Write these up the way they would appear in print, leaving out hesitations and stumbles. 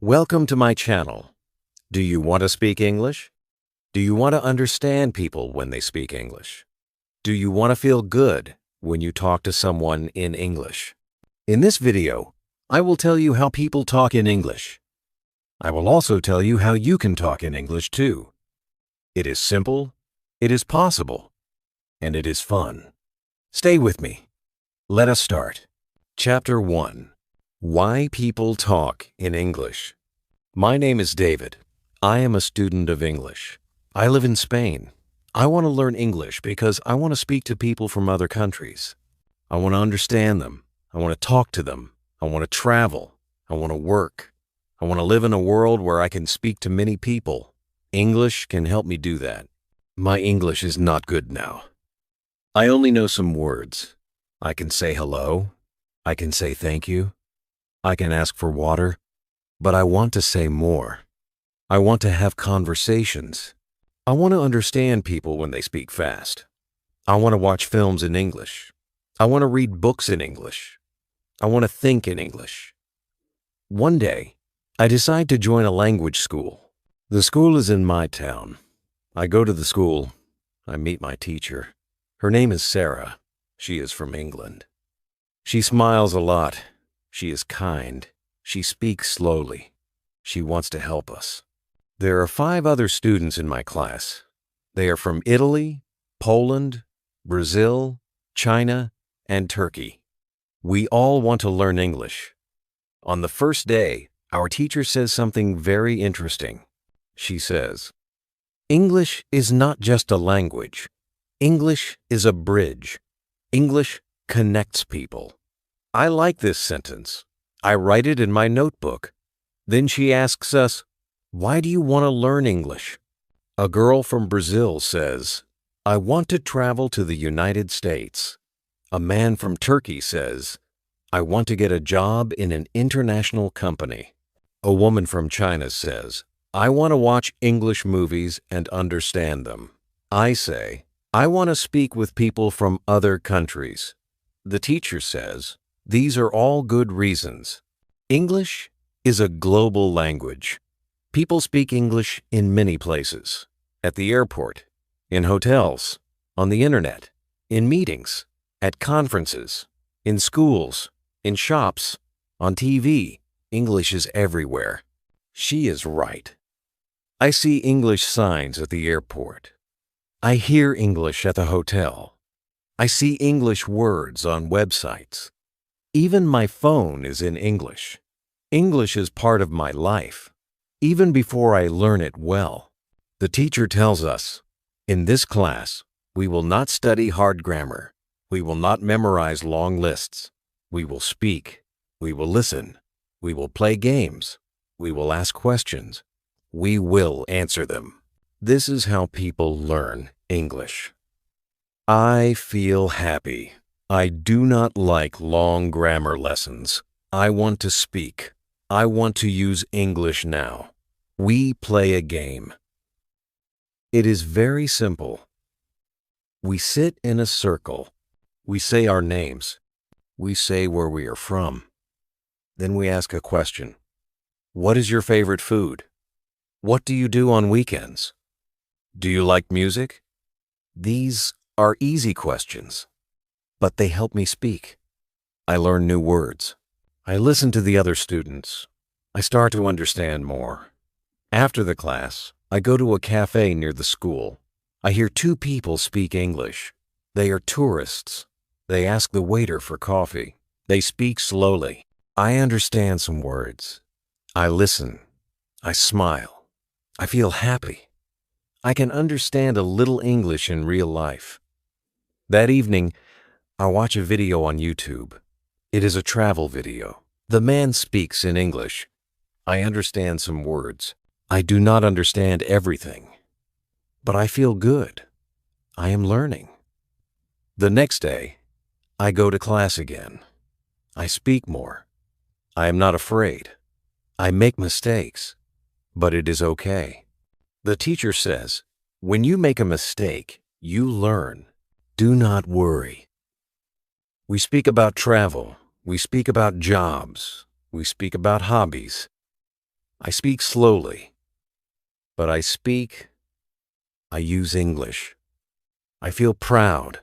Welcome to my channel. Do you want to speak English? Do you want to understand people when they speak English? Do you want to feel good when you talk to someone in English? In this video, I will tell you how people talk in English. I will also tell you how you can talk in English too. It is simple, it is possible, and it is fun. Stay with me. Let us start. Chapter 1. Why people talk in English. My name is David. I am a student of English. I live in Spain. I want to learn English because I want to speak to people from other countries. I want to understand them. I want to talk to them. I want to travel. I want to work. I want to live in a world where I can speak to many people. English can help me do that. My English is not good now. I only know some words. I can say hello. I can say thank you. I can ask for water, but I want to say more. I want to have conversations. I want to understand people when they speak fast. I want to watch films in English. I want to read books in English. I want to think in English. One day, I decide to join a language school. The school is in my town. I go to the school. I meet my teacher. Her name is Sarah. She is from England. She smiles a lot. She is kind. She speaks slowly. She wants to help us. There are 5 other students in my class. They are from Italy, Poland, Brazil, China, and Turkey. We all want to learn English. On the first day, our teacher says something very interesting. She says, "English is not just a language. English is a bridge. English connects people." I like this sentence. I write it in my notebook. Then she asks us, "Why do you want to learn English?" A girl from Brazil says, "I want to travel to the United States." A man from Turkey says, "I want to get a job in an international company." A woman from China says, "I want to watch English movies and understand them." I say, "I want to speak with people from other countries." The teacher says, "These are all good reasons." English is a global language. People speak English in many places. At the airport, in hotels, on the internet, in meetings, at conferences, in schools, in shops, on TV. English is everywhere. She is right. I see English signs at the airport. I hear English at the hotel. I see English words on websites. Even my phone is in English. English is part of my life, even before I learn it well. The teacher tells us, "In this class, we will not study hard grammar. We will not memorize long lists. We will speak. We will listen. We will play games. We will ask questions. We will answer them." This is how people learn English. I feel happy. I do not like long grammar lessons. I want to speak. I want to use English now. We play a game. It is very simple. We sit in a circle. We say our names. We say where we are from. Then we ask a question. What is your favorite food? What do you do on weekends? Do you like music? These are easy questions, but they help me speak. I learn new words. I listen to the other students. I start to understand more. After the class, I go to a cafe near the school. I hear 2 people speak English. They are tourists. They ask the waiter for coffee. They speak slowly. I understand some words. I listen. I smile. I feel happy. I can understand a little English in real life. That evening, I watch a video on YouTube. It is a travel video. The man speaks in English. I understand some words. I do not understand everything, but I feel good. I am learning. The next day, I go to class again. I speak more. I am not afraid. I make mistakes, but it is okay. The teacher says, "When you make a mistake, you learn. Do not worry." We speak about travel. We speak about jobs. We speak about hobbies. I speak slowly, but I use English. I feel proud.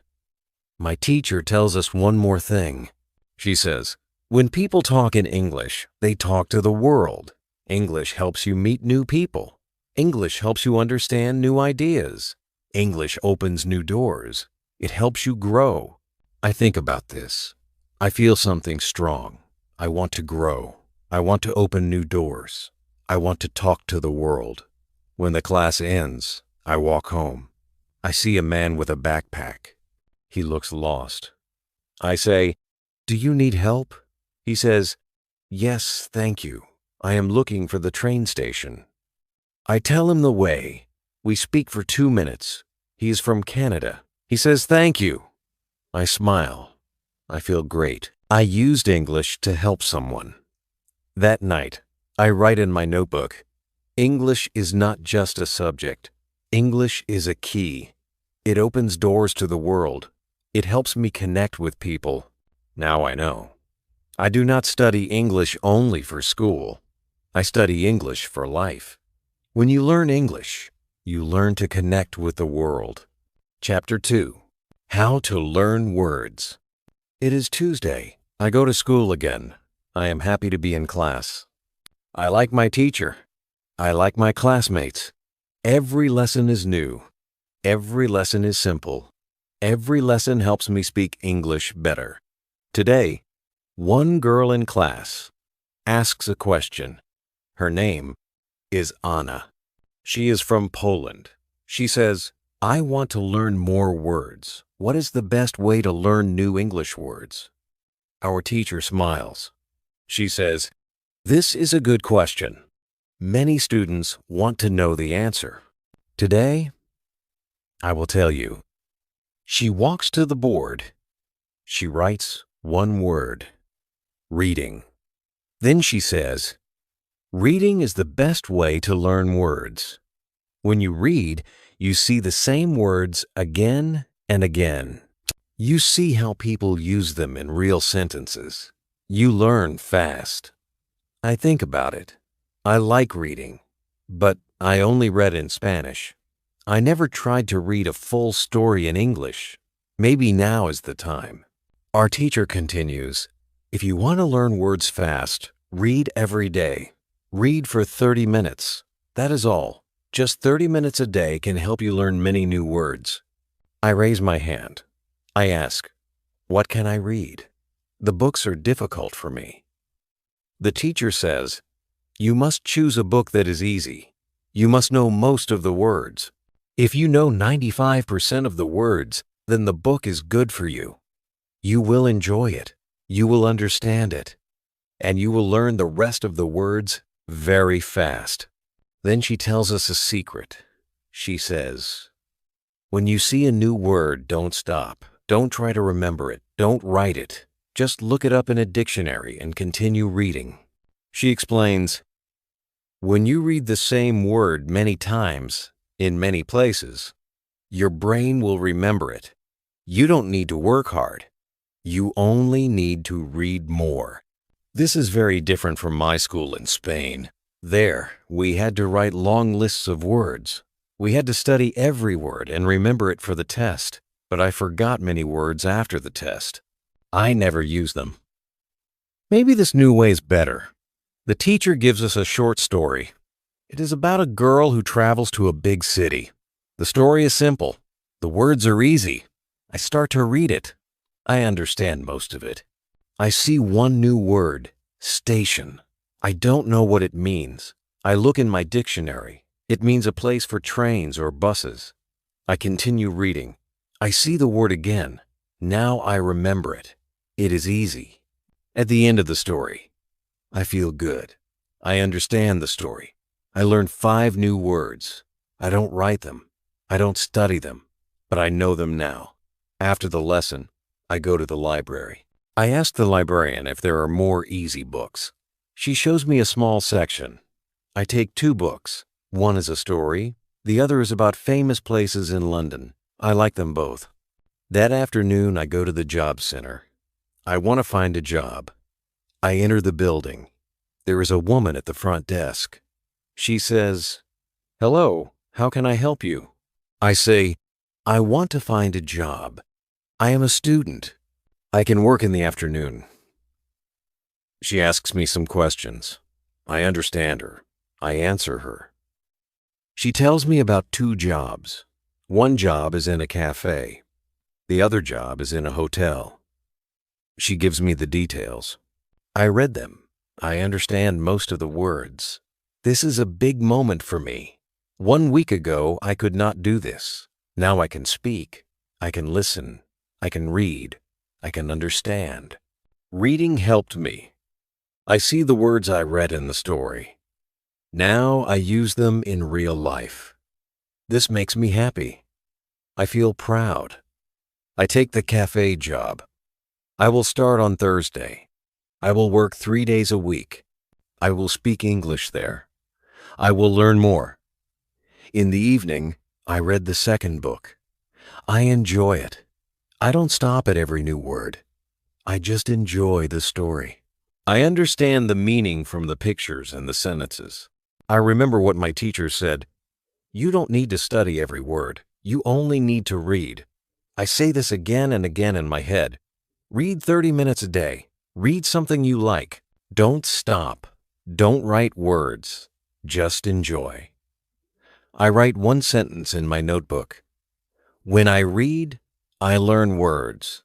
My teacher tells us one more thing. She says, when people talk in English, they talk to the world. English helps you meet new people. English helps you understand new ideas. English opens new doors. It helps you grow. I think about this. I feel something strong. I want to grow. I want to open new doors. I want to talk to the world. When the class ends, I walk home. I see a man with a backpack. He looks lost. I say, "Do you need help?" He says, "Yes, thank you. I am looking for the train station." I tell him the way. We speak for 2 minutes. He is from Canada. He says, "Thank you." I smile. I feel great. I used English to help someone. That night, I write in my notebook, English is not just a subject. English is a key. It opens doors to the world. It helps me connect with people. Now I know. I do not study English only for school. I study English for life. When you learn English, you learn to connect with the world. Chapter 2. How to Learn Words. It is Tuesday. I go to school again. I am happy to be in class. I like my teacher. I like my classmates. Every lesson is new. Every lesson is simple. Every lesson helps me speak English better. Today, one girl in class asks a question. Her name is Anna. She is from Poland. She says, "I want to learn more words. What is the best way to learn new English words?" Our teacher smiles. She says, "This is a good question. Many students want to know the answer. Today, I will tell you." She walks to the board. She writes one word, reading. Then she says, "Reading is the best way to learn words. When you read, you see the same words again and again. You see how people use them in real sentences. You learn fast." I think about it. I like reading, but I only read in Spanish. I never tried to read a full story in English. Maybe now is the time. Our teacher continues, "If you want to learn words fast, read every day. Read for 30 minutes. That is all. Just 30 minutes a day can help you learn many new words." I raise my hand. I ask, "What can I read? The books are difficult for me." The teacher says, "You must choose a book that is easy. You must know most of the words. If you know 95% of the words, then the book is good for you. You will enjoy it. You will understand it. And you will learn the rest of the words very fast." Then she tells us a secret. She says, "When you see a new word, don't stop. Don't try to remember it. Don't write it. Just look it up in a dictionary and continue reading." She explains, "When you read the same word many times, in many places, your brain will remember it. You don't need to work hard. You only need to read more." This is very different from my school in Spain. There, we had to write long lists of words. We had to study every word and remember it for the test, but I forgot many words after the test. I never used them. Maybe this new way is better. The teacher gives us a short story. It is about a girl who travels to a big city. The story is simple. The words are easy. I start to read it. I understand most of it. I see one new word, station. I don't know what it means. I look in my dictionary. It means a place for trains or buses. I continue reading. I see the word again. Now I remember it. It is easy. At the end of the story, I feel good. I understand the story. I learned 5 new words. I don't write them. I don't study them, but I know them now. After the lesson, I go to the library. I ask the librarian if there are more easy books. She shows me a small section. I take 2 books. One is a story. The other is about famous places in London. I like them both. That afternoon, I go to the job center. I want to find a job. I enter the building. There is a woman at the front desk. She says, "Hello, how can I help you?" I say, "I want to find a job. I am a student. I can work in the afternoon." She asks me some questions. I understand her. I answer her. She tells me about 2 jobs. One job is in a cafe. The other job is in a hotel. She gives me the details. I read them. I understand most of the words. This is a big moment for me. 1 week ago, I could not do this. Now I can speak. I can listen. I can read. I can understand. Reading helped me. I see the words I read in the story. Now I use them in real life. This makes me happy. I feel proud. I take the cafe job. I will start on Thursday. I will work 3 days a week. I will speak English there. I will learn more. In the evening, I read the second book. I enjoy it. I don't stop at every new word. I just enjoy the story. I understand the meaning from the pictures and the sentences. I remember what my teacher said. You don't need to study every word. You only need to read. I say this again and again in my head. Read 30 minutes a day. Read something you like. Don't stop. Don't write words. Just enjoy. I write one sentence in my notebook. When I read, I learn words.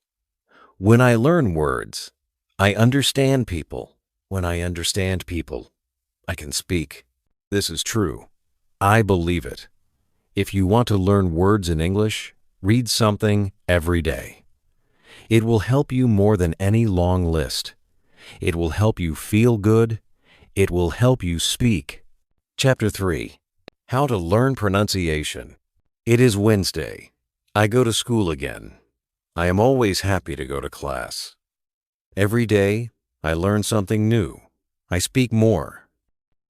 When I learn words, I understand people. When I understand people, I can speak. This is true. I believe it. If you want to learn words in English, read something every day. It will help you more than any long list. It will help you feel good. It will help you speak. Chapter 3. How to learn pronunciation. It is Wednesday. I go to school again. I am always happy to go to class. Every day, I learn something new. I speak more.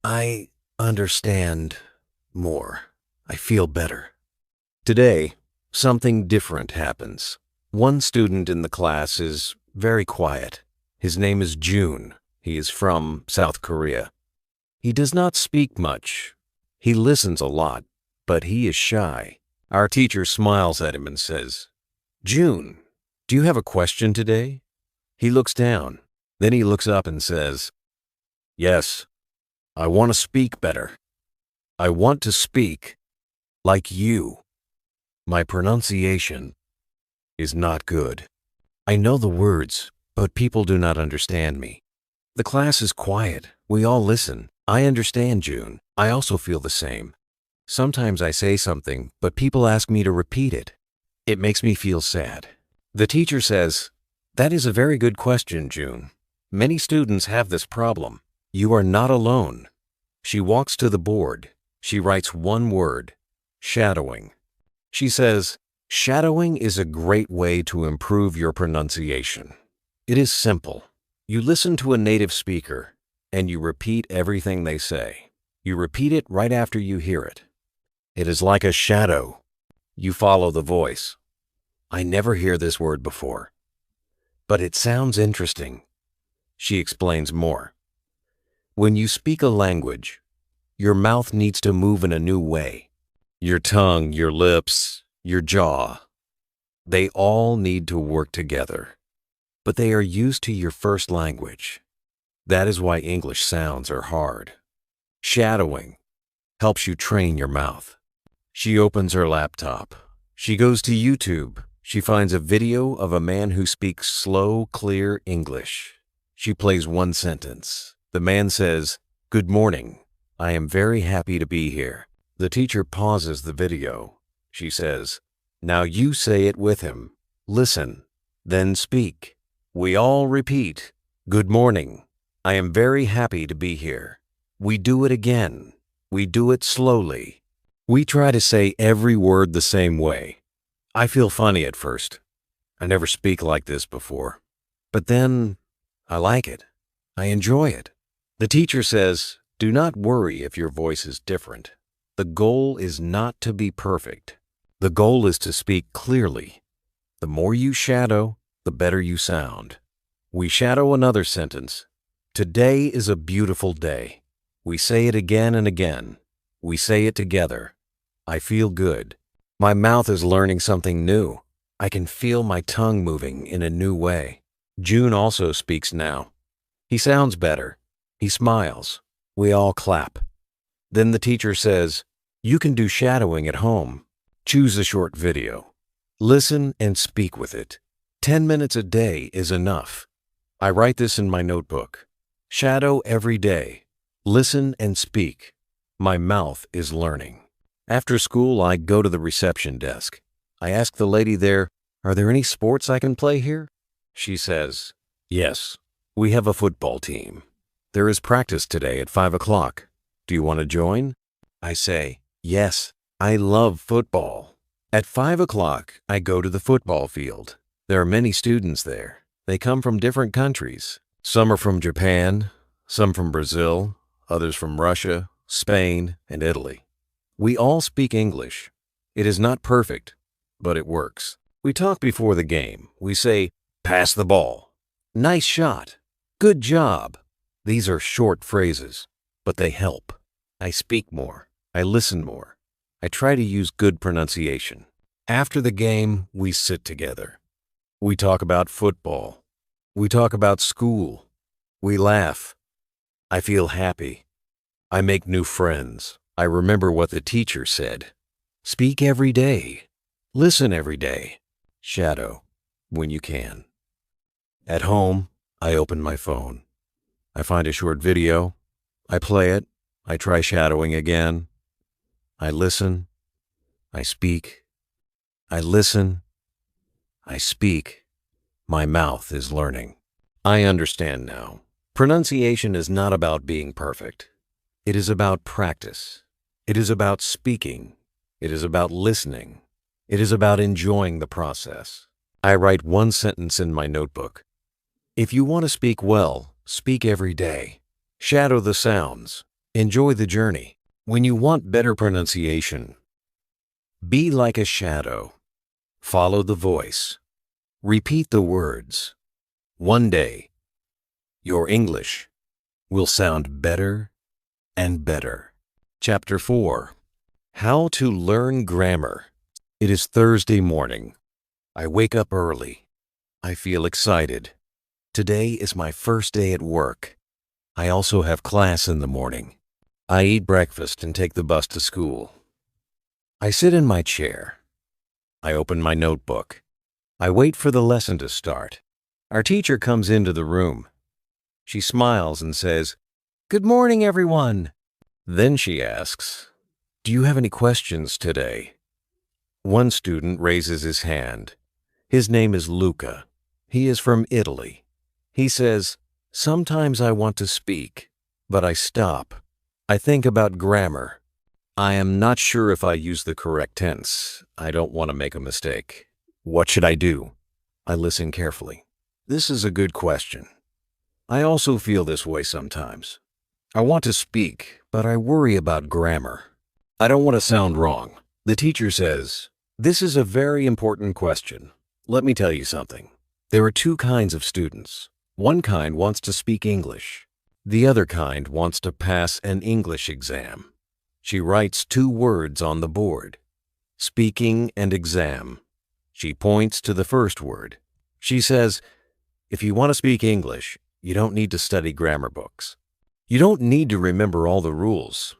I understand more. I feel better. Today, something different happens. One student in the class is very quiet. His name is June. He is from South Korea. He does not speak much. He listens a lot, but he is shy. Our teacher smiles at him and says, "June, do you have a question today?" He looks down. Then he looks up and says, "Yes, I want to speak better. I want to speak like you. My pronunciation is not good. I know the words, but people do not understand me. The class is quiet. We all listen. I understand, June. I also feel the same. Sometimes I say something, but people ask me to repeat it. It makes me feel sad." The teacher says, "That is a very good question, June. Many students have this problem. You are not alone." She walks to the board. She writes one word, shadowing. She says, "Shadowing is a great way to improve your pronunciation. It is simple. You listen to a native speaker, and you repeat everything they say. You repeat it right after you hear it. It is like a shadow. You follow the voice. I never hear this word before, but it sounds interesting." She explains more. When you speak a language, your mouth needs to move in a new way. Your tongue, your lips, your jaw, they all need to work together. But they are used to your first language. That is why English sounds are hard. Shadowing helps you train your mouth. She opens her laptop. She goes to YouTube. She finds a video of a man who speaks slow, clear English. She plays one sentence. The man says, "Good morning. I am very happy to be here." The teacher pauses the video. She says, "Now you say it with him. Listen, then speak." We all repeat, "Good morning. I am very happy to be here." We do it again. We do it slowly. We try to say every word the same way. I feel funny at first. I never speak like this before. But then I like it. I enjoy it. The teacher says, "Do not worry if your voice is different. The goal is not to be perfect. The goal is to speak clearly. The more you shadow, the better you sound." We shadow another sentence. "Today is a beautiful day." We say it again and again. We say it together. I feel good. My mouth is learning something new. I can feel my tongue moving in a new way. June also speaks now. He sounds better. He smiles. We all clap. Then the teacher says, "You can do shadowing at home. Choose a short video. Listen and speak with it. 10 minutes a day is enough." I write this in my notebook. Shadow every day. Listen and speak. My mouth is learning. After school, I go to the reception desk. I ask the lady there, "Are there any sports I can play here?" She says, "Yes, we have a football team. There is practice today at 5 o'clock. Do you want to join?" I say, "Yes, I love football." At 5 o'clock, I go to the football field. There are many students there. They come from different countries. Some are from Japan, some from Brazil, others from Russia, Spain, and Italy. We all speak English. It is not perfect, but it works. We talk before the game. We say, "Pass the ball." "Nice shot." "Good job." These are short phrases, but they help. I speak more. I listen more. I try to use good pronunciation. After the game, we sit together. We talk about football. We talk about school. We laugh. I feel happy. I make new friends. I remember what the teacher said. Speak every day. Listen every day. Shadow when you can. At home, I open my phone. I find a short video. I play it. I try shadowing again. I listen. I speak. I listen. I speak. My mouth is learning. I understand now. Pronunciation is not about being perfect. It is about practice. It is about speaking. It is about listening. It is about enjoying the process. I write one sentence in my notebook. If you want to speak well, speak every day. Shadow the sounds. Enjoy the journey. When you want better pronunciation, be like a shadow. Follow the voice. Repeat the words. One day, your English will sound better and better. Chapter 4. How to Learn Grammar. It is Thursday morning. I wake up early. I feel excited. Today is my first day at work. I also have class in the morning. I eat breakfast and take the bus to school. I sit in my chair. I open my notebook. I wait for the lesson to start. Our teacher comes into the room. She smiles and says, "Good morning, everyone." Then she asks, "Do you have any questions today?" One student raises his hand. His name is Luca. He is from Italy. He says, "Sometimes I want to speak, but I stop. I think about grammar. I am not sure if I use the correct tense. I don't want to make a mistake. What should I do?" I listen carefully. This is a good question. I also feel this way sometimes. I want to speak, but I worry about grammar. I don't want to sound wrong. The teacher says, "This is a very important question. Let me tell you something. There are two kinds of students. One kind wants to speak English. The other kind wants to pass an English exam." She writes two words on the board, speaking and exam. She points to the first word. She says, "If you want to speak English, you don't need to study grammar books. You don't need to remember all the rules.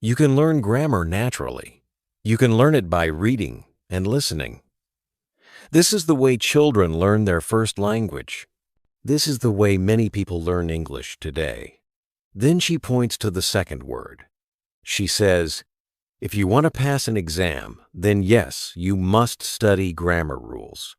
You can learn grammar naturally. You can learn it by reading and listening. This is the way children learn their first language. This is the way many people learn English today." Then she points to the second word. She says, "If you want to pass an exam, then yes, you must study grammar rules.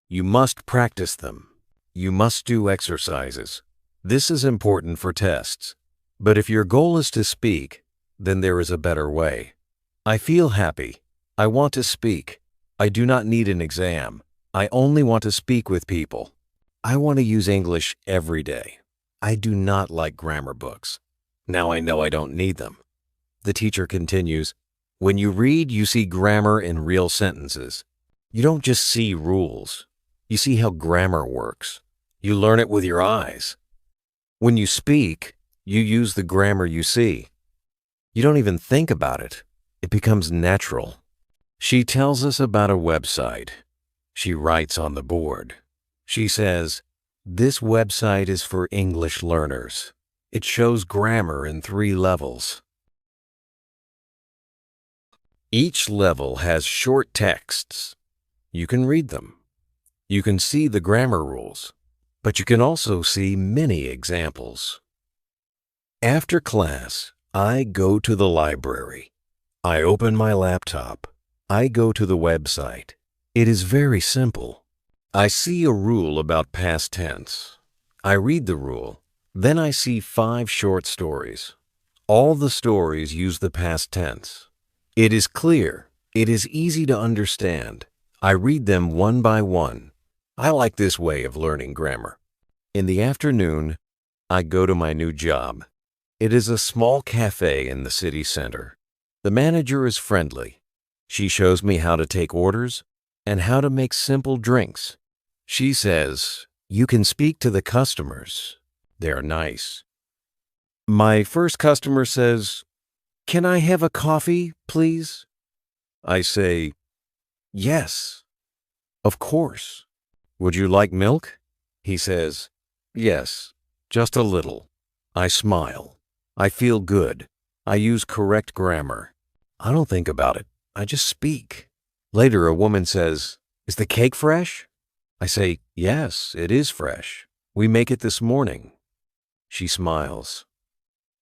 You must practice them. You must do exercises. This is important for tests. But if your goal is to speak, then there is a better way. I feel happy. I want to speak. I do not need an exam. I only want to speak with people. I want to use English every day. I do not like grammar books. Now I know I don't need them." The teacher continues, "When you read, you see grammar in real sentences. You don't just see rules. You see how grammar works. You learn it with your eyes. When you speak, You use the grammar you see. You don't even think about it. It becomes natural. She tells us about a website. She writes on the board. She says, "This website is for English learners." It shows grammar in 3 levels. Each level has short texts. You can read them. You can see the grammar rules, but you can also see many examples. After class, I go to the library. I open my laptop. I go to the website. It is very simple. I see a rule about past tense. I read the rule. Then I see 5 short stories. All the stories use the past tense. It is clear. It is easy to understand. I read them one by one. I like this way of learning grammar. In the afternoon, I go to my new job. It is a small cafe in the city center. The manager is friendly. She shows me how to take orders and how to make simple drinks. She says, "You can speak to the customers. They're nice." My first customer says, "Can I have a coffee, please?" I say, "Yes, of course." "Would you like milk?" He says, "Yes, just a little." I smile. I feel good. I use correct grammar. I don't think about it. I just speak. Later, a woman says, "Is the cake fresh?" I say, "Yes, it is fresh. We make it this morning." She smiles.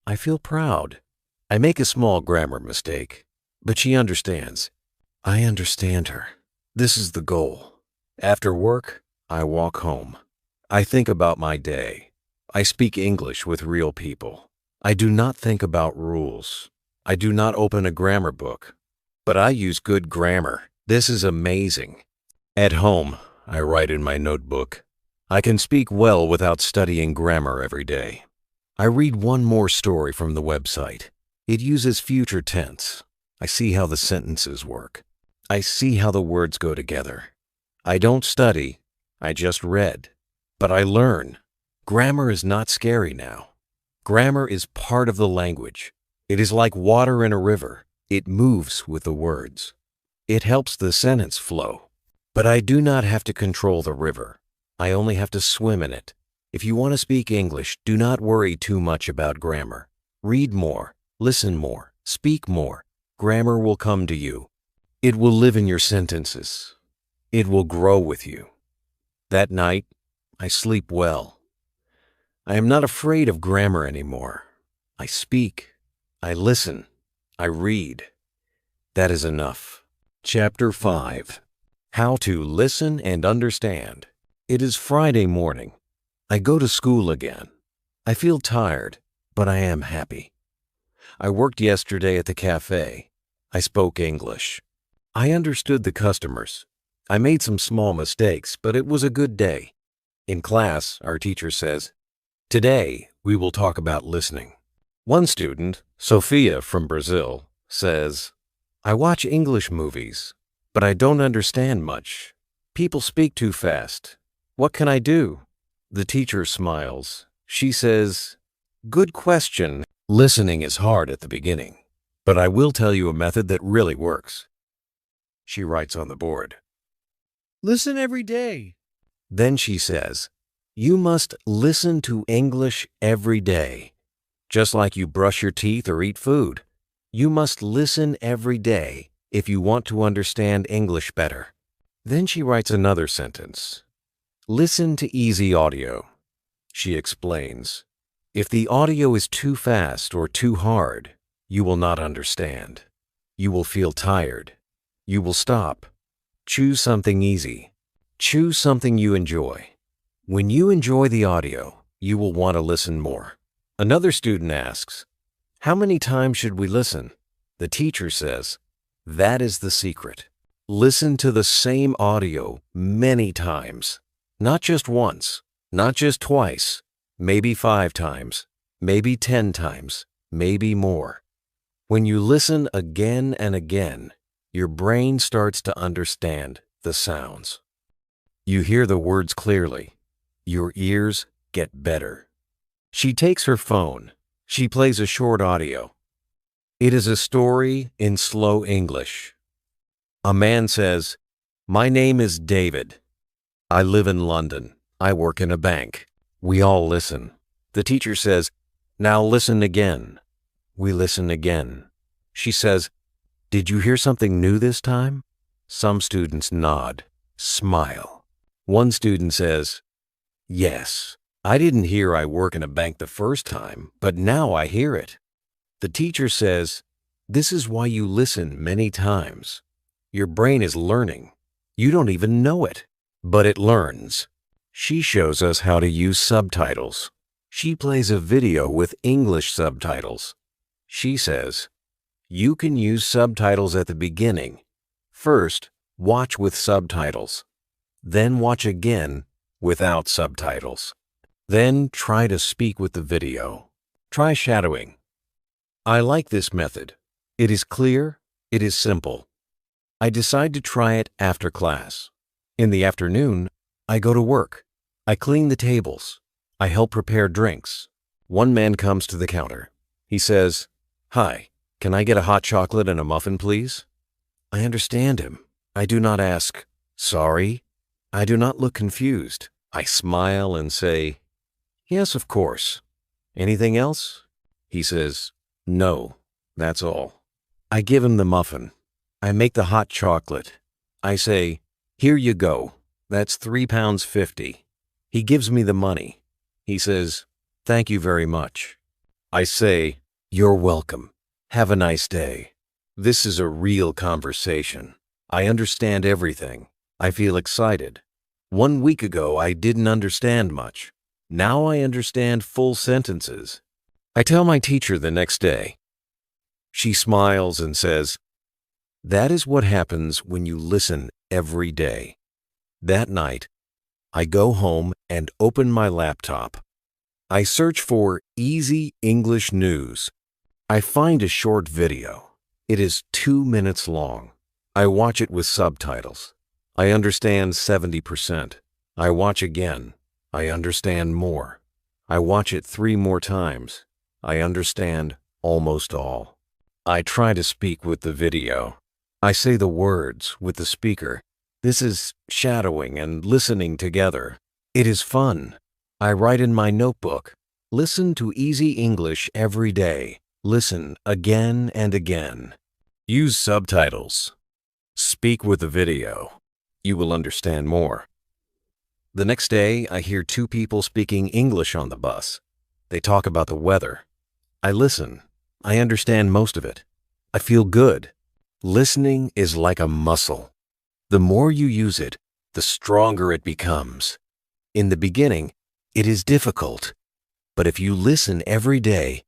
I feel proud. I make a small grammar mistake, but she understands. I understand her. This is the goal. After work, I walk home. I think about my day. I speak English with real people. I do not think about rules. I do not open a grammar book. But I use good grammar. This is amazing. At home, I write in my notebook. I can speak well without studying grammar every day. I read one more story from the website. It uses future tense. I see how the sentences work. I see how the words go together. I don't study. I just read. But I learn. Grammar is not scary now. Grammar is part of the language. It is like water in a river. It moves with the words. It helps the sentence flow. But I do not have to control the river. I only have to swim in it. If you want to speak English, do not worry too much about grammar. Read more, listen more, speak more. Grammar will come to you. It will live in your sentences. It will grow with you. That night, I sleep well. I am not afraid of grammar anymore. I speak. I listen. I read. That is enough. Chapter 5. How to Listen and Understand. It is Friday morning. I go to school again. I feel tired, but I am happy. I worked yesterday at the cafe. I spoke English. I understood the customers. I made some small mistakes, but it was a good day. In class, our teacher says, "Today, we will talk about listening." One student, Sophia from Brazil, says, "I watch English movies, but I don't understand much. People speak too fast. What can I do?" The teacher smiles. She says, "Good question. Listening is hard at the beginning, but I will tell you a method that really works." She writes on the board, "Listen every day." Then she says, "You must listen to English every day. Just like you brush your teeth or eat food. You must listen every day if you want to understand English better." Then she writes another sentence. "Listen to easy audio." She explains, "If the audio is too fast or too hard, you will not understand. You will feel tired. You will stop. Choose something easy. Choose something you enjoy. When you enjoy the audio, you will want to listen more." Another student asks, "How many times should we listen?" The teacher says, "That is the secret. Listen to the same audio many times. Not just once, not just twice, maybe 5 times, maybe 10 times, maybe more. When you listen again and again, your brain starts to understand the sounds. You hear the words clearly. Your ears get better." She takes her phone. She plays a short audio. It is a story in slow English. A man says, "My name is David. I live in London. I work in a bank." We all listen. The teacher says, "Now listen again." We listen again. She says, "Did you hear something new this time?" Some students nod, smile. One student says, "Yes, I didn't hear I work in a bank the first time, but now I hear it." The teacher says, "This is why you listen many times. Your brain is learning. You don't even know it, but it learns." She shows us how to use subtitles. She plays a video with English subtitles. She says, "You can use subtitles at the beginning. First, watch with subtitles. Then watch again without subtitles. Then try to speak with the video. Try shadowing." I like this method. It is clear, it is simple. I decide to try it after class. In the afternoon, I go to work. I clean the tables. I help prepare drinks. One man comes to the counter. He says, "Hi, can I get a hot chocolate and a muffin, please?" I understand him. I do not ask, "Sorry." I do not look confused. I smile and say, "Yes, of course. Anything else?" He says, "No, that's all." I give him the muffin. I make the hot chocolate. I say, "Here you go. That's £3.50. He gives me the money. He says, "Thank you very much." I say, "You're welcome. Have a nice day." This is a real conversation. I understand everything. I feel excited. 1 week ago, I didn't understand much. Now I understand full sentences. I tell my teacher the next day. She smiles and says, "That is what happens when you listen every day." That night, I go home and open my laptop. I search for easy English news. I find a short video. It is 2 minutes long. I watch it with subtitles. I understand 70%. I watch again. I understand more. I watch it 3 more times. I understand almost all. I try to speak with the video. I say the words with the speaker. This is shadowing and listening together. It is fun. I write in my notebook, "Listen to easy English every day. Listen again and again." Use subtitles. Speak with the video. You will understand more. The next day, I hear 2 people speaking English on the bus. They talk about the weather. I listen. I understand most of it. I feel good. Listening is like a muscle. The more you use it, the stronger it becomes. In the beginning, it is difficult, but if you listen every day,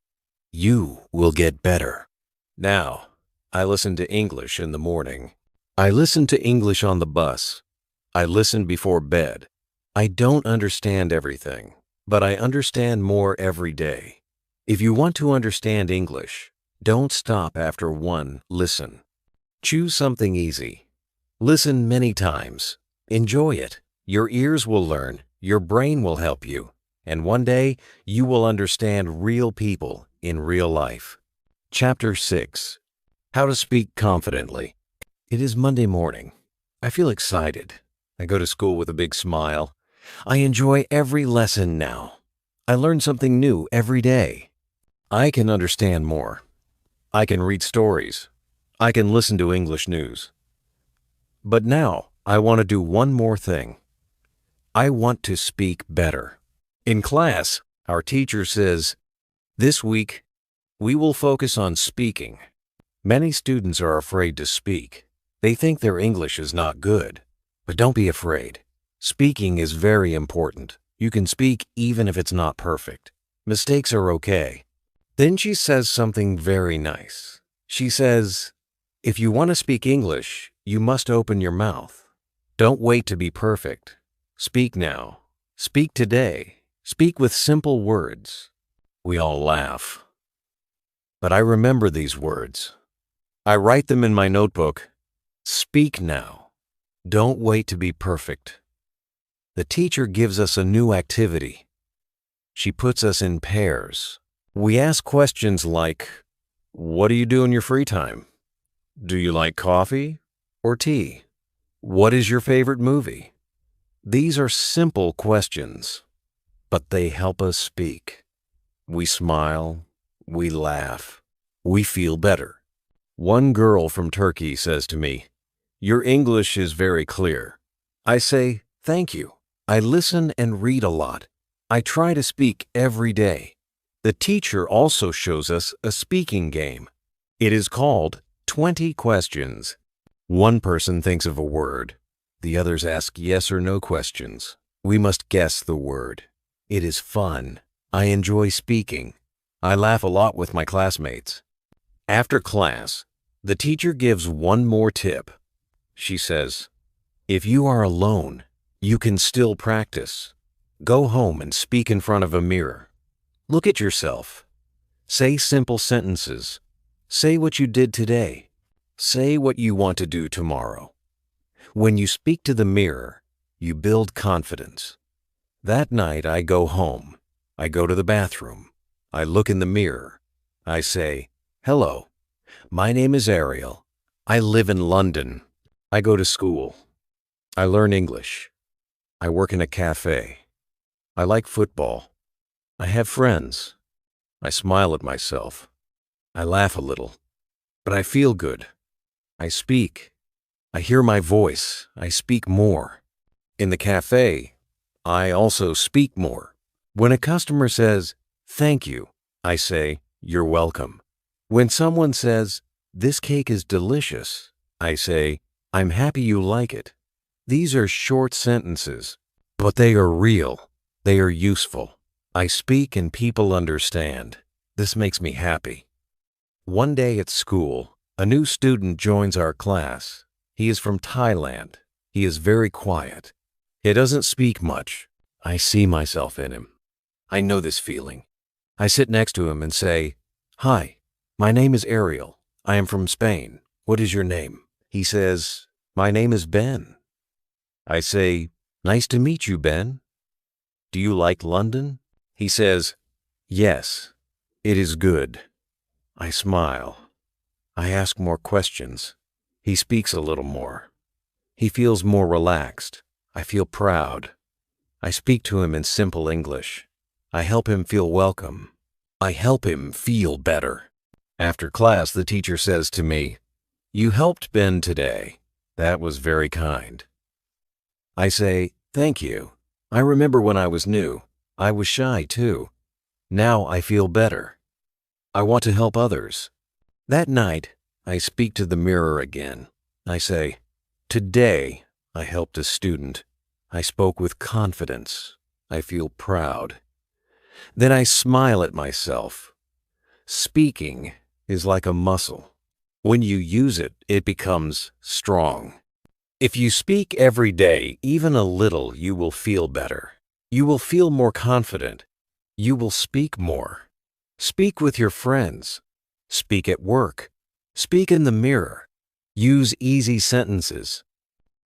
you will get better. Now, I listen to English in the morning. I listen to English on the bus. I listen before bed. I don't understand everything, but I understand more every day. If you want to understand English, don't stop after one listen. Choose something easy. Listen many times. Enjoy it. Your ears will learn, your brain will help you, and one day you will understand real people in real life. Chapter 6. How to Speak Confidently. It is Monday morning. I feel excited. I go to school with a big smile. I enjoy every lesson now. I learn something new every day. I can understand more. I can read stories. I can listen to English news. But now I want to do one more thing. I want to speak better. In class, our teacher says, "This week, we will focus on speaking." Many students are afraid to speak. They think their English is not good. But don't be afraid. Speaking is very important. You can speak even if it's not perfect. Mistakes are okay. Then she says something very nice. She says, "If you want to speak English, you must open your mouth. Don't wait to be perfect. Speak now. Speak today. Speak with simple words." We all laugh. But I remember these words. I write them in my notebook. Speak now. Don't wait to be perfect. The teacher gives us a new activity. She puts us in pairs. We ask questions like, what do you do in your free time? Do you like coffee or tea? What is your favorite movie? These are simple questions, but they help us speak. We smile, we laugh, we feel better. One girl from Turkey says to me, "Your English is very clear." I say, "Thank you. I listen and read a lot. I try to speak every day." The teacher also shows us a speaking game. It is called 20 questions. One person thinks of a word. The others ask yes or no questions. We must guess the word. It is fun. I enjoy speaking. I laugh a lot with my classmates. After class, the teacher gives one more tip. She says, "If you are alone, you can still practice. Go home and speak in front of a mirror. Look at yourself. Say simple sentences. Say what you did today. Say what you want to do tomorrow." When you speak to the mirror, you build confidence. That night I go home. I go to the bathroom. I look in the mirror. I say, "Hello, my name is Ariel. I live in London. I go to school. I learn English. I work in a cafe. I like football. I have friends. I smile at myself. I laugh a little, but I feel good. I speak. I hear my voice. I speak more. In the cafe, I also speak more. When a customer says, 'Thank you,' I say, 'You're welcome.' When someone says, 'This cake is delicious,' I say, 'I'm happy you like it.' These are short sentences, but they are real. They are useful. I speak and people understand. This makes me happy. One day at school, a new student joins our class. He is from Thailand. He is very quiet. He doesn't speak much. I see myself in him. I know this feeling. I sit next to him and say, "Hi, my name is Ariel. I am from Spain. What is your name?" He says, "My name is Ben." I say, "Nice to meet you, Ben. Do you like London?" He says, "Yes, it is good." I smile. I ask more questions. He speaks a little more. He feels more relaxed. I feel proud. I speak to him in simple English. I help him feel welcome. I help him feel better. After class, the teacher says to me, "You helped Ben today. That was very kind." I say, "Thank you. I remember when I was new. I was shy too. Now I feel better. I want to help others." That night, I speak to the mirror again. I say, "Today, I helped a student. I spoke with confidence. I feel proud." Then I smile at myself. Speaking is like a muscle. When you use it, it becomes strong. If you speak every day, even a little, you will feel better. You will feel more confident. You will speak more. Speak with your friends. Speak at work. Speak in the mirror. Use easy sentences.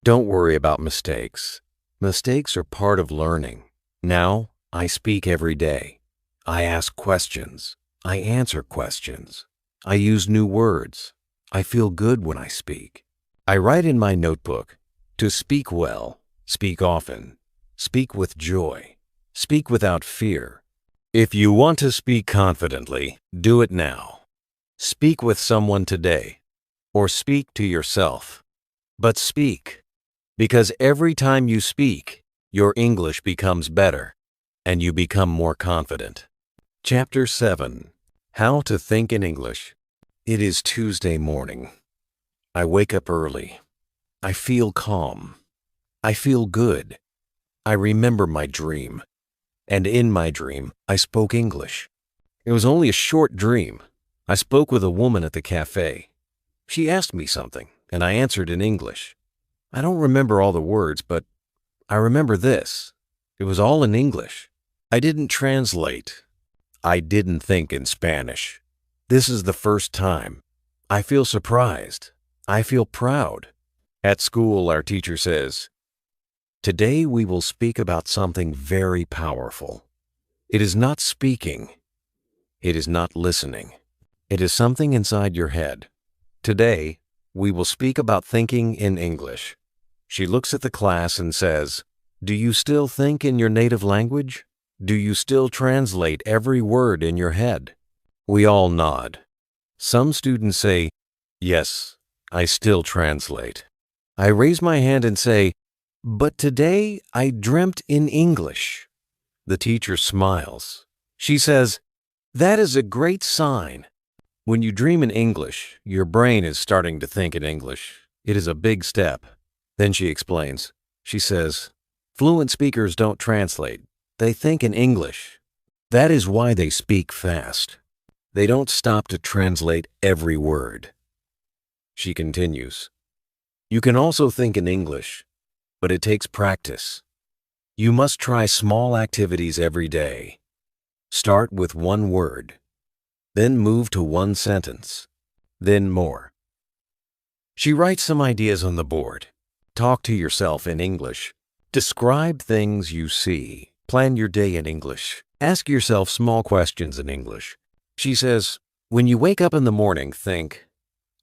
Don't worry about mistakes. Mistakes are part of learning. Now, I speak every day. I ask questions. I answer questions. I use new words. I feel good when I speak. I write in my notebook, to speak well, speak often, speak with joy, speak without fear. If you want to speak confidently, do it now. Speak with someone today, or speak to yourself. But speak, because every time you speak, your English becomes better, and you become more confident. Chapter 7. How to Think in English. It is Tuesday morning. I wake up early. I feel calm. I feel good. I remember my dream. And in my dream, I spoke English. It was only a short dream. I spoke with a woman at the cafe. She asked me something, and I answered in English. I don't remember all the words, but I remember this. It was all in English. I didn't translate. I didn't think in Spanish. This is the first time. I feel surprised. I feel proud. At school, our teacher says, "Today we will speak about something very powerful. It is not speaking. It is not listening. It is something inside your head. Today, we will speak about thinking in English. She looks at the class and says, "Do you still think in your native language? Do you still translate every word in your head?" We all nod. Some students say, "Yes, I still translate." I raise my hand and say, "But today I dreamt in English." The teacher smiles. She says, "That is a great sign." When you dream in English, your brain is starting to think in English. It is a big step. Then she explains. She says, "Fluent speakers don't translate. They think in English. That is why they speak fast. They don't stop to translate every word." She continues, "You can also think in English, but it takes practice. You must try small activities every day. Start with one word, then move to one sentence, then more." She writes some ideas on the board. Talk to yourself in English. Describe things you see. Plan your day in English. Ask yourself small questions in English. She says, when you wake up in the morning, think,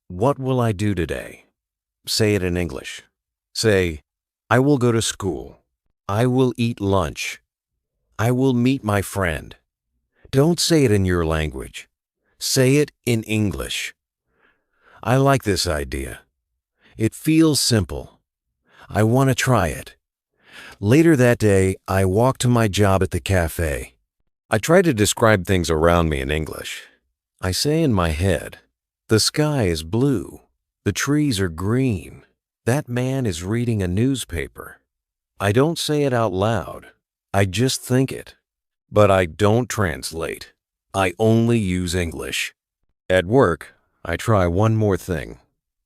"What will I do today?" Say it in English. Say, "I will go to school. I will eat lunch. I will meet my friend." Don't say it in your language. Say it in English. I like this idea. It feels simple. I want to try it. Later that day, I walked to my job at the cafe. I try to describe things around me in English. I say in my head, "The sky is blue. The trees are green. That man is reading a newspaper." I don't say it out loud. I just think it. But I don't translate. I only use English. At work, I try one more thing.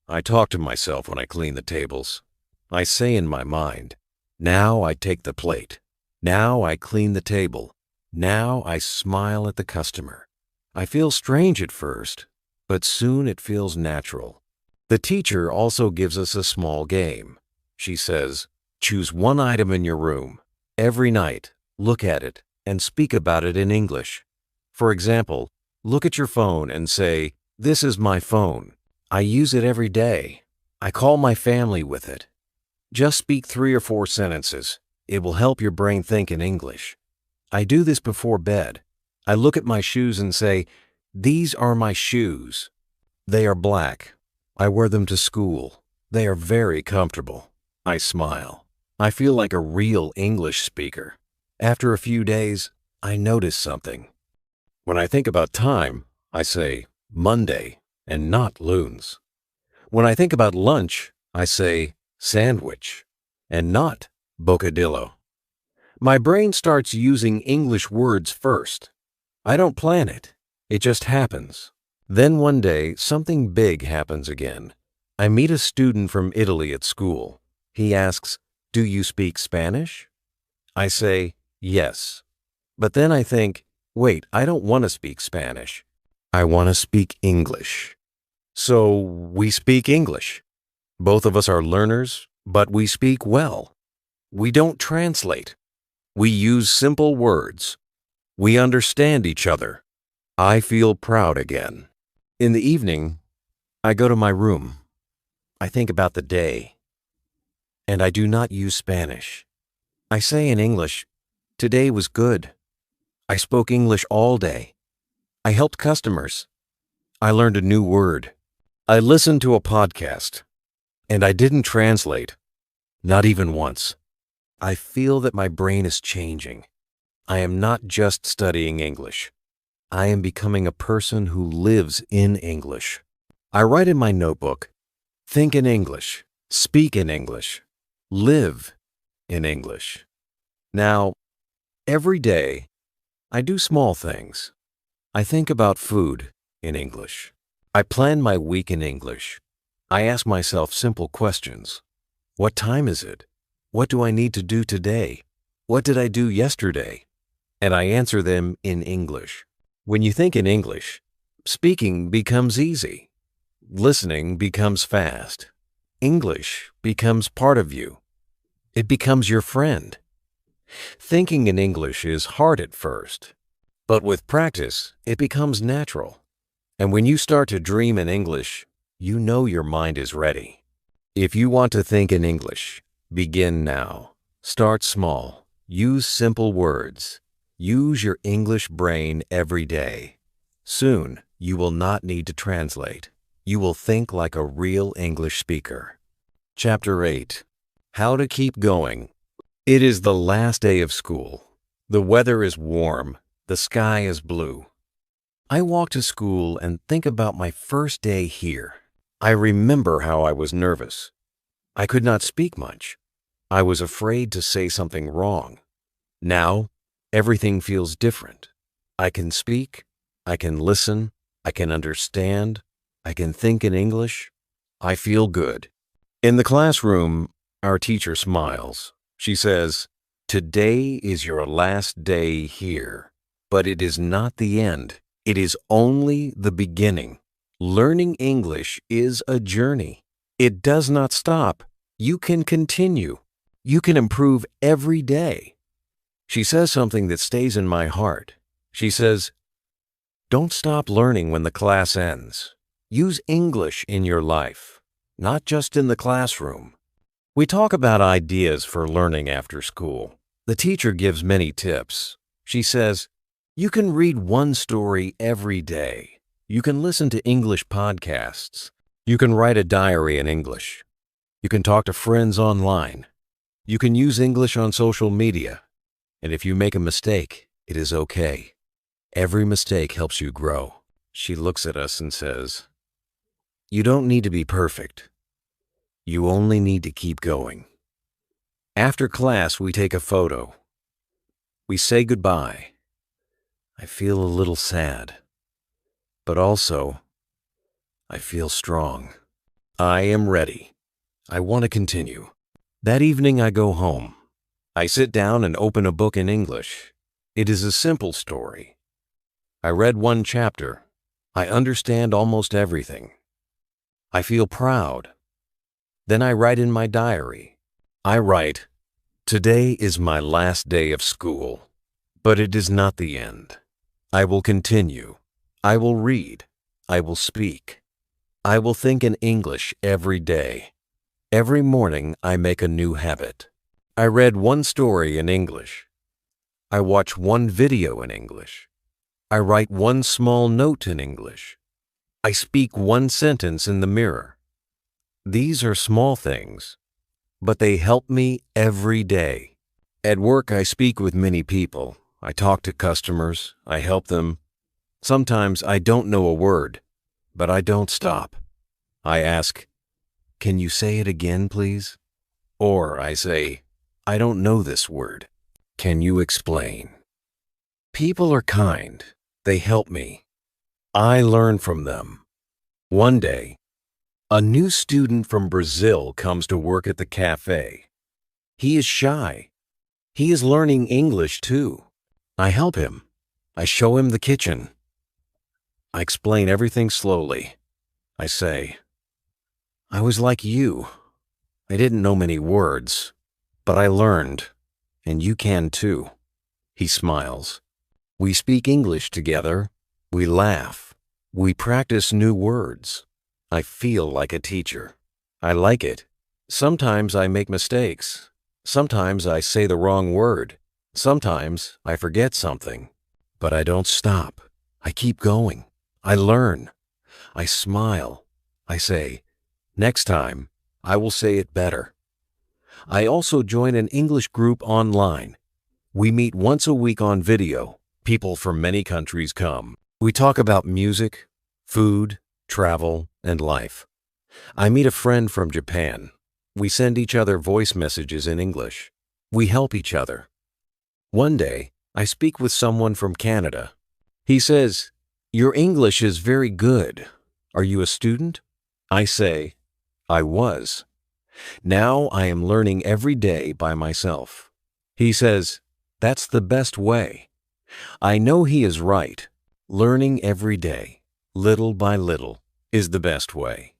I talk to myself when I clean the tables. I say in my mind, "Now I take the plate. Now I clean the table. Now I smile at the customer." I feel strange at first, but soon it feels natural. The teacher also gives us a small game. She says, choose one item in your room. Every night, look at it and speak about it in English. For example, look at your phone and say, "This is my phone. I use it every day. I call my family with it." Just speak 3 or 4 sentences. It will help your brain think in English. I do this before bed. I look at my shoes and say, "These are my shoes. They are black. I wear them to school. They are very comfortable." I smile. I feel like a real English speaker. After a few days, I notice something. When I think about time, I say Monday and not loons. When I think about lunch, I say sandwich and not bocadillo. My brain starts using English words first. I don't plan it. It just happens. Then one day, something big happens again. I meet a student from Italy at school. He asks, "Do you speak Spanish?" I say, "Yes." But then I think, wait, I don't want to speak Spanish. I want to speak English. So we speak English. Both of us are learners, but we speak well. We don't translate. We use simple words. We understand each other. I feel proud again. In the evening, I go to my room. I think about the day. And I do not use Spanish. I say in English, "Today was good. I spoke English all day. I helped customers. I learned a new word. I listened to a podcast. And I didn't translate, not even once." I feel that my brain is changing. I am not just studying English. I am becoming a person who lives in English. I write in my notebook, think in English, speak in English, live in English. Now, every day, I do small things. I think about food in English. I plan my week in English. I ask myself simple questions. What time is it? What do I need to do today? What did I do yesterday? And I answer them in English. When you think in English, speaking becomes easy. Listening becomes fast. English becomes part of you. It becomes your friend. Thinking in English is hard at first. But with practice, it becomes natural. And when you start to dream in English, you know your mind is ready. If you want to think in English, begin now. Start small. Use simple words. Use your English brain every day. Soon, you will not need to translate. You will think like a real English speaker. Chapter 8. How to keep going. It is the last day of school. The weather is warm. The sky is blue. I walk to school and think about my first day here. I remember how I was nervous. I could not speak much. I was afraid to say something wrong. Now, everything feels different. I can speak, I can listen, I can understand, I can think in English. I feel good. In the classroom, our teacher smiles. She says, "Today is your last day here, but it is not the end. It is only the beginning. Learning English is a journey. It does not stop. You can continue. You can improve every day." She says something that stays in my heart. She says, "Don't stop learning when the class ends. Use English in your life, not just in the classroom." We talk about ideas for learning after school. The teacher gives many tips. She says, you can read one story every day. You can listen to English podcasts. You can write a diary in English. You can talk to friends online. You can use English on social media. And if you make a mistake, it is okay. Every mistake helps you grow. She looks at us and says, "You don't need to be perfect. You only need to keep going." After class, we take a photo. We say goodbye. I feel a little sad, but also, I feel strong. I am ready. I want to continue. That evening, I go home. I sit down and open a book in English. It is a simple story. I read one chapter. I understand almost everything. I feel proud. Then I write in my diary. I write, "Today is my last day of school, but it is not the end. I will continue. I will read. I will speak. I will think in English every day. Every morning I make a new habit. I read one story in English. I watch one video in English. I write one small note in English. I speak one sentence in the mirror." These are small things, but they help me every day. At work, I speak with many people. I talk to customers. I help them. Sometimes I don't know a word, but I don't stop. I ask, "Can you say it again, please?" Or I say, "I don't know this word. Can you explain?" People are kind. They help me. I learn from them. One day, a new student from Brazil comes to work at the cafe. He is shy. He is learning English too. I help him. I show him the kitchen. I explain everything slowly. I say, "I was like you. I didn't know many words, but I learned, and you can too." He smiles. We speak English together. We laugh. We practice new words. I feel like a teacher. I like it. Sometimes I make mistakes. Sometimes I say the wrong word. Sometimes I forget something. But I don't stop. I keep going. I learn. I smile. I say, "Next time, I will say it better." I also join an English group online. We meet once a week on video. People from many countries come. We talk about music, food, travel, and life. I meet a friend from Japan. We send each other voice messages in English. We help each other. One day, I speak with someone from Canada. He says, "Your English is very good. Are you a student?" I say, "I was. Now I am learning every day by myself." He says, "That's the best way." I know he is right. Learning every day, little by little, is the best way.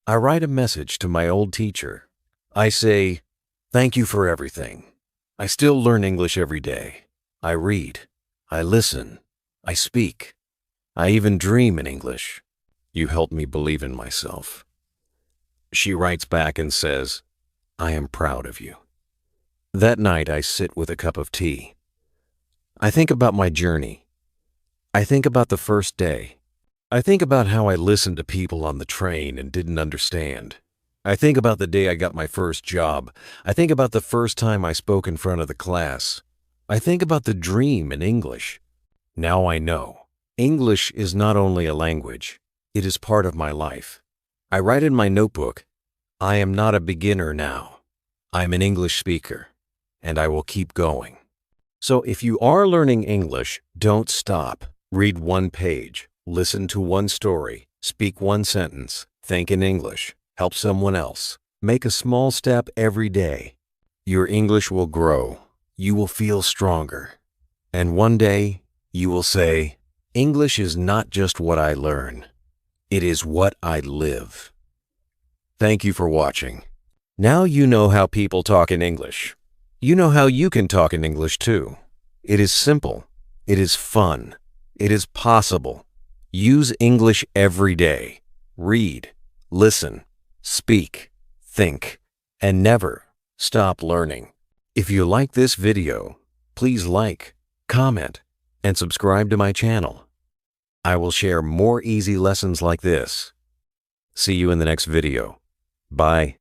I write a message to my old teacher. I say, "Thank you for everything. I still learn English every day. I read. I listen. I speak. I even dream in English. You helped me believe in myself." She writes back and says, "I am proud of you." That night, I sit with a cup of tea. I think about my journey. I think about the first day. I think about how I listened to people on the train and didn't understand. I think about the day I got my first job. I think about the first time I spoke in front of the class. I think about the dream in English. Now I know. English is not only a language, it is part of my life. I write in my notebook, "I am not a beginner now. I'm an English speaker, and I will keep going." So if you are learning English, don't stop. Read one page, listen to one story, speak one sentence, think in English, help someone else. Make a small step every day. Your English will grow. You will feel stronger. And one day, you will say, "English is not just what I learn. It is what I live." Thank you for watching. Now you know how people talk in English. You know how you can talk in English too. It is simple. It is fun. It is possible. Use English every day. Read, listen, speak, think, and never stop learning. If you like this video, please like, comment, and subscribe to my channel. I will share more easy lessons like this. See you in the next video. Bye.